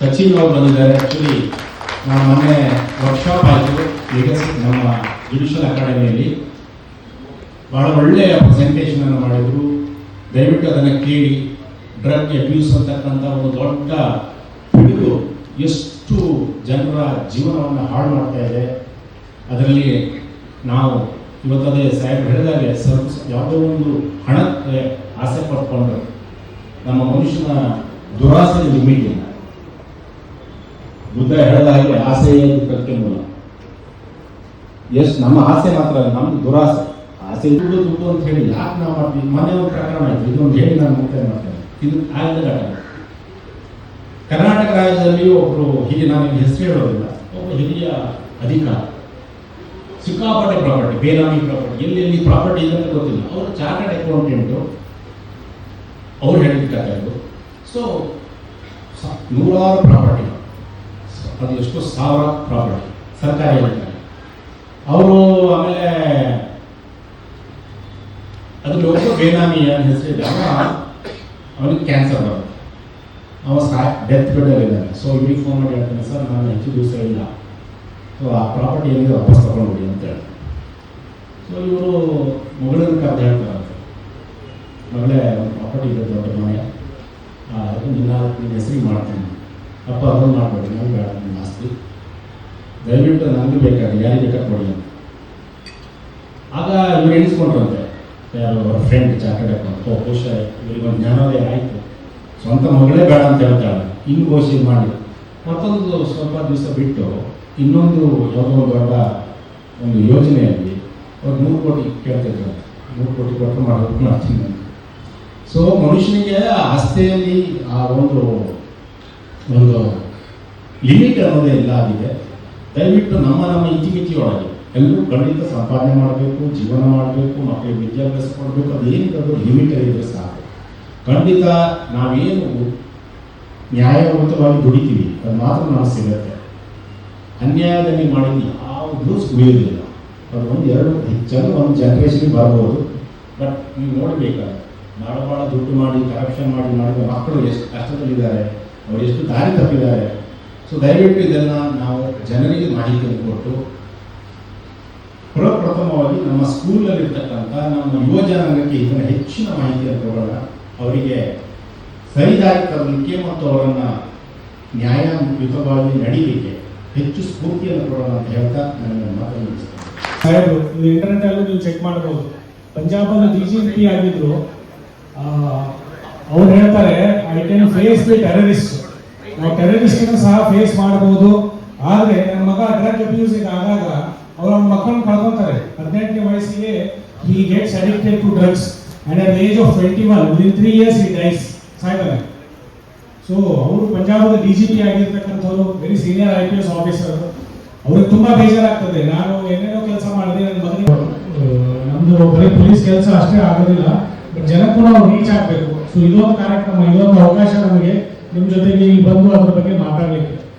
ಸಚಿನ್ ಅವರು ಬಂದಿದ್ದಾರೆ. ಆ್ಯಕ್ಚುಲಿ ನಾವು ಮೊನ್ನೆ ವರ್ಕ್ಶಾಪ್ ಆಯಿತು ಲೆಗಸಿ ನಮ್ಮ ಜುಡಿಷಿಯಲ್ ಅಕಾಡೆಮಿಯಲ್ಲಿ. ಭಾಳ ಒಳ್ಳೆಯ ಪ್ರೆಸೆಂಟೇಷನ್ ಅನ್ನು ಮಾಡಿದರು. ದಯವಿಟ್ಟು ಅದನ್ನು ಕೇಳಿ. ಡ್ರಗ್ ಅಬ್ಯೂಸ್ ಅಂತಕ್ಕಂಥ ಒಂದು ದೊಡ್ಡ ಪಿಡುಗು ಎಷ್ಟು ಜನರ ಜೀವನವನ್ನು ಹಾಳು ಮಾಡ್ತಾ ಇದೆ. ಅದರಲ್ಲಿ ನಾವು ಇವತ್ತದೇ ಸಾಹೇಬ್ ಹೇಳಿದಾಗೆ ಯಾವುದೋ ಒಂದು ಹಣಕ್ಕೆ ಆಸೆ ಪಡ್ಕೊಂಡು ನಮ್ಮ ಮನುಷ್ಯನ ದುರಾಸೆ ಲಿಮಿಟ್ ಇಲ್ಲ. ಬುದ್ಧ ಹೇಳಿದ ಹಾಗೆ ಆಸೆಯೇ ದುಃಖಕ್ಕೆ ಮೂಲ. ಎಷ್ಟು ನಮ್ಮ ಆಸೆ ಮಾತ್ರ ಅಲ್ಲ, ನಮ್ದು ದುರಾಸೆ. ಆಸೆ ದುಡ್ಡು ಅಂತ ಹೇಳಿ ಯಾಕೆ ನಾವು ಮಾಡ್ತೀವಿ? ಮನೆ ಒಂದು ಪ್ರಕರಣ ಆಯಿತು, ಇದೊಂದು ಹೇಳಿ ನಾನು ಮುಕ್ತಾಯ ಮಾಡ್ತೇನೆ. ಇದು ಆಗಿದ ಘಟನೆ. ಕರ್ನಾಟಕ ರಾಜ್ಯದಲ್ಲಿ ಒಬ್ಬರು ಹಿರಿಯ, ನಾನು ಹೆಸರು ಹೇಳೋದಿಲ್ಲ, ಒಬ್ಬ ಹಿರಿಯ ಅಧಿಕಾರಿ ಸಿಕ್ಕಾಪಟ್ಟೆ ಪ್ರಾಪರ್ಟಿ, ಬೇನಾಮಿ ಪ್ರಾಪರ್ಟಿ, ಎಲ್ಲೆಲ್ಲಿ ಪ್ರಾಪರ್ಟಿ ಇದೆ ಅಂತ ಗೊತ್ತಿಲ್ಲ. ಅವರು ಚಾರ್ಟರ್ಡ್ ಅಕೌಂಟೆಂಟು, ಅವ್ರು ಹೇಳಿದ್ದು. ಸೊ ನೂರಾರು ಪ್ರಾಪರ್ಟಿ, ಅದು ಎಷ್ಟು ಸಾವಿರ ಪ್ರಾಪರ್ಟಿ ಸರ್ಕಾರಿ ಅಧಿಕಾರಿ ಅವರು. ಆಮೇಲೆ ಅದ್ರಲ್ಲಿ ಒಬ್ಬರು ಬೇನಾಮಿ ಅಂತ ಹೆಸರಿದ್ದಾಗ ಅವನಿಗೆ ಕ್ಯಾನ್ಸರ್ ಬರುತ್ತೆ. ಡೆತ್ ಬೆಡಲ್ಲಿದ್ದಾನೆ. ಸೊ ಇವ್ರಿಗೆ ಫೋನ್ ಮಾಡಿ ಹೇಳ್ತಾನೆ, ಸರ್ ನಾನು ಹೆಚ್ಚು ದಿವಸ ಇಲ್ಲ, ಸೊ ಆ ಪ್ರಾಪರ್ಟಿ ಏನಿದೆ ವಾಪಸ್ ತಗೊಂಡ್ಬಿಡಿ ಅಂತ ಹೇಳಿ. ಸೊ ಇವರು ಮಗಳನ್ನ ಕರೆದು ಹೇಳ್ತಾರಂತೆ, ಮಗಳೇ ಒಂದು ಪ್ರಾಪರ್ಟಿ ಇದೆ, ದೊಡ್ಡ ಮನೆ, ಅದನ್ನು ನಿನ್ನ ಹೆಸರಿಗೆ ಮಾಡ್ತೀನಿ. ಅಪ್ಪ ಅದನ್ನು ಮಾಡಬೇಡಿ, ನನಗೆ ಬೇಡ ನಿಮ್ಮ ಆಸ್ತಿ, ದಯವಿಟ್ಟು ನನಗೆ ಬೇಕಾದ್ರೆ ಯಾರಿಗೆ ಬೇಕಾದ್ರೆ ಕೊಡಿ ಅಂತ. ಆಗ ಇವ್ರು ಎಣಿಸ್ಕೊಂಡ್ರಂತೆ, ಯಾರು ಅವರ ಫ್ರೆಂಡ್ ಚಾರ್ಟರ್ಡ್ ಅಕೌಂಟ್, ಬಹುಶಃ ಇವರಿಗೊಂದು ಜ್ಞಾನೋದಯ ಆಯಿತು, ಸ್ವಂತ ಮಗಳೇ ಬೇಡ ಅಂತ ಹೇಳ್ತಾಳೆ, ಇನ್ನು ಘೋಷಣೆ ಮಾಡಿ. ಮತ್ತೊಂದು ಸ್ವಲ್ಪ ದಿವಸ ಬಿಟ್ಟು ಇನ್ನೊಂದು ಯಾವುದೋ ಒಂದು ದೊಡ್ಡ ಒಂದು ಯೋಜನೆಯಲ್ಲಿ ಅವ್ರು 3 ಕೋಟಿ ಕೇಳ್ತಿದ್ರು. 3 ಕೋಟಿ ಕೊಟ್ಟು ಮಾಡ್ತೀನಿ ಅಂತ. ಸೊ ಮನುಷ್ಯನಿಗೆ ಆಸ್ತಿಯಲ್ಲಿ ಆ ಒಂದು ಲಿಮಿಟ್ ಅನ್ನೋದೇ ಇಲ್ಲ ಆಗಿದೆ. ದಯವಿಟ್ಟು ನಮ್ಮ ಇತಿಮಿತಿಯೊಳಗೆ ಎಲ್ಲರೂ ಖಂಡಿತ ಸಂಪಾದನೆ ಮಾಡಬೇಕು, ಜೀವನ ಮಾಡಬೇಕು, ಮಕ್ಕಳಿಗೆ ವಿದ್ಯಾಭ್ಯಾಸ ಕೊಡಬೇಕು. ಅದೇನಿದ್ರು ಲಿಮಿಟ್ ಇದ್ರೆ ಸಾಕು. ಖಂಡಿತ ನಾವೇನು ನ್ಯಾಯಯುತವಾಗಿ ದುಡಿತೀವಿ ಅದು ಮಾತ್ರ ನಮಗೆ ಸಿಗುತ್ತೆ. ಅನ್ಯಾಯದಲ್ಲಿ ಮಾಡಿದ್ದು ಯಾವುದೂ ಉಳಿಯೋದಿಲ್ಲ. ಅದು ಎರಡು ಹೆಚ್ಚನ್ನು ಒಂದು ಜನ್ರೇಷನ್ಗೆ ಬರ್ಬೋದು. ಬಟ್ ನೀವು ನೋಡಬೇಕಾದ್ರೆ ಭಾಳ ದುಡ್ಡು ಮಾಡಿ ಕರಪ್ಷನ್ ಮಾಡಿದ ಮಕ್ಕಳು ಎಷ್ಟು ಕಷ್ಟದಲ್ಲಿದ್ದಾರೆ, ಅವರು ಎಷ್ಟು ದಾರಿ ತಪ್ಪಿದ್ದಾರೆ. ಸೊ ದಯವಿಟ್ಟು ಇದನ್ನು ನಾವು ಜನರಿಗೆ ಮಾಹಿತಿಯನ್ನು ಕೊಟ್ಟು, ಪ್ರಪ್ರಥಮವಾಗಿ ನಮ್ಮ ಸ್ಕೂಲಲ್ಲಿರ್ತಕ್ಕಂಥ ನಮ್ಮ ಯುವ ಜನಾಂಗಕ್ಕೆ ಇದನ್ನು ಹೆಚ್ಚಿನ ಮಾಹಿತಿಯನ್ನು ಕೊಡೋಣ. ಅವರಿಗೆ ಸರಿದಾರಿ ತರಲಿಕ್ಕೆ ಮತ್ತು ಅವರನ್ನು ನ್ಯಾಯಯುತವಾಗಿ ನಡೀಲಿಕ್ಕೆ ಹೆಚ್ಚು ಸ್ಫೂರ್ತಿಯನ್ನು ಕೊಡೋಣ ಅಂತ ಹೇಳ್ತಾ ನಾನು ಮಾತನ್ನು ಸಾಹೇಬರು ಇದು ಇಂಟರ್ನೆಟ್ ಅಲ್ಲಿ ನೀವು ಚೆಕ್ ಮಾಡಬಹುದು. ಪಂಜಾಬಲ್ಲಿ DGP ಆಗಿದ್ರು. ಅವ್ರು ಹೇಳ್ತಾರೆ, I can face the terrorist. ನಾವು ಟೆರರಿಸ್ಟ್ ಸಹ ಫೇಸ್ ಮಾಡಬಹುದು. ಆದ್ರೆ ನನ್ನ ಮಗ ಡ್ರಗ್ ಅಬ್ಯೂಸ್ ಆದಾಗ ಅವ್ರ ಮಕ್ಕಳನ್ನ ಕಳ್ಕೊಂತಾರೆ. 18ನೇ ವಯಸ್ಸಿಗೆ he gets addicted to drugs and at the age of 21 within 3 years he dies. ಸಾಯ್ತಾನೆ. ಸೊ ಅವರು ಪಂಜಾಬದ DGP ಆಗಿರ್ತಕ್ಕಂಥವ್ರು, ವೆರಿ ಸೀನಿಯರ್ IPS ಆಫೀಸರ್. ಅವ್ರಿಗೆ ತುಂಬಾ ಬೇಜಾರಾಗ್ತದೆ. ನಾನು ಏನೇನೋ ಕೆಲಸ ಮಾಡಿದೆ, ನನ್ನ ಮಗನಿಗೆ ನಮ್ದು ಬರೀ ಪೊಲೀಸ್ ಕೆಲಸ ಅಷ್ಟೇ ಆಗೋದಿಲ್ಲ, ಬಟ್ ಜನಕ್ಕೂ ನಾವು ರೀಚ್ ಆಗಬೇಕು. ಸೊ ಇದೊಂದು ಕಾರ್ಯಕ್ರಮ, ಇದೊಂದು ಅವಕಾಶ ನಮಗೆ ನಿಮ್ಮ ಜೊತೆಗೆ ಇಲ್ಲಿ ಬಂದು ಅದ್ರ ಬಗ್ಗೆ ಮಾತಾಡಲಿಕ್ಕೆ.